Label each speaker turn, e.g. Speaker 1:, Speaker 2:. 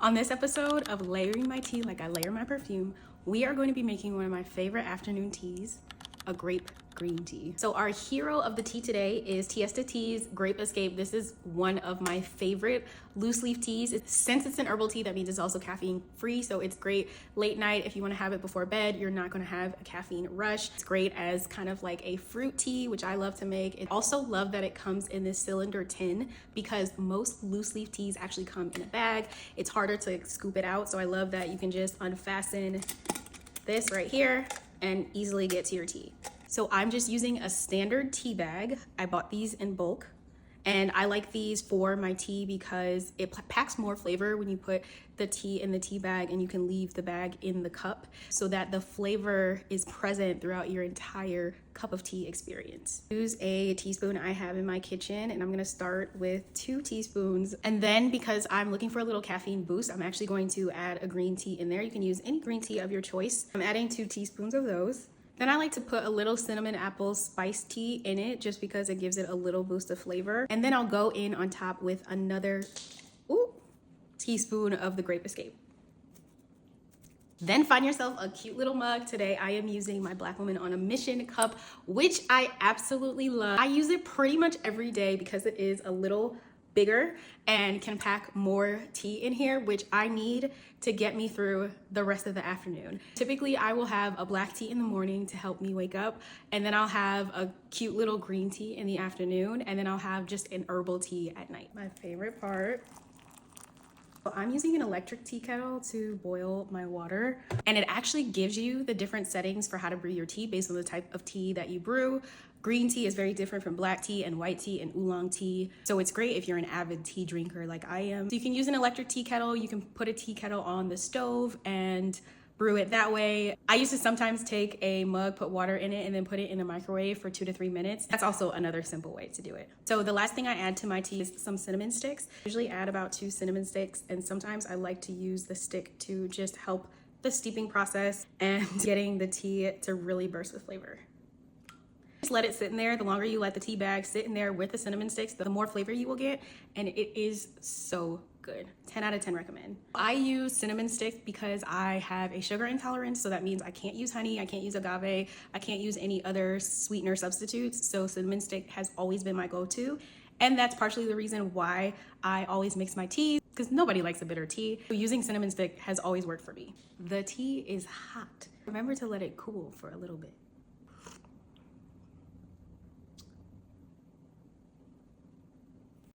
Speaker 1: On this episode of Layering My Tea Like I Layer My Perfume, we are going to be making one of my favorite afternoon teas, a grape green tea. So our hero of the tea today is Tiesta Tea's Grape Escape. This is one of my favorite loose leaf teas. Since it's an herbal tea, that means it's also caffeine free. So it's great late night if you want to have it before bed. You're not going to have a caffeine rush. It's great as kind of like a fruit tea, which I love to make. I also love that it comes in this cylinder tin because most loose leaf teas actually come in a bag. It's harder to scoop it out. So I love that you can just unfasten this right here and easily get to your tea. So I'm just using a standard tea bag. I bought these in bulk and I like these for my tea because it packs more flavor when you put the tea in the tea bag and you can leave the bag in the cup so that the flavor is present throughout your entire cup of tea experience. Use a teaspoon I have in my kitchen and I'm gonna start with 2 teaspoons. And then because I'm looking for a little caffeine boost, I'm actually going to add a green tea in there. You can use any green tea of your choice. I'm adding 2 teaspoons of those. Then I like to put a little cinnamon apple spice tea in it just because it gives it a little boost of flavor. And then I'll go in on top with another teaspoon of the Grape Escape. Then find yourself a cute little mug. Today I am using my Black Woman on a Mission cup, which I absolutely love. I use it pretty much every day because it is a little bigger and can pack more tea in here, which I need to get me through the rest of the afternoon. Typically, I will have a black tea in the morning to help me wake up, and then I'll have a cute little green tea in the afternoon, and then I'll have just an herbal tea at night. My favorite part. So I'm using an electric tea kettle to boil my water, and it actually gives you the different settings for how to brew your tea based on the type of tea that you brew. Green tea is very different from black tea and white tea and oolong tea. So it's great if you're an avid tea drinker like I am. So you can use an electric tea kettle. You can put a tea kettle on the stove and brew it that way. I used to sometimes take a mug, put water in it, and then put it in the microwave for 2 to 3 minutes. That's also another simple way to do it. So the last thing I add to my tea is some cinnamon sticks. I usually add about 2 cinnamon sticks, and sometimes I like to use the stick to just help the steeping process and getting the tea to really burst with flavor. Just let it sit in there. The longer you let the tea bag sit in there with the cinnamon sticks, the more flavor you will get, and it is so good. 10 out of 10 recommend. I use cinnamon sticks because I have a sugar intolerance, so that means I can't use honey, I can't use agave, I can't use any other sweetener substitutes, so cinnamon stick has always been my go-to, and that's partially the reason why I always mix my teas, because nobody likes a bitter tea. So using cinnamon stick has always worked for me. The tea is hot. Remember to let it cool for a little bit.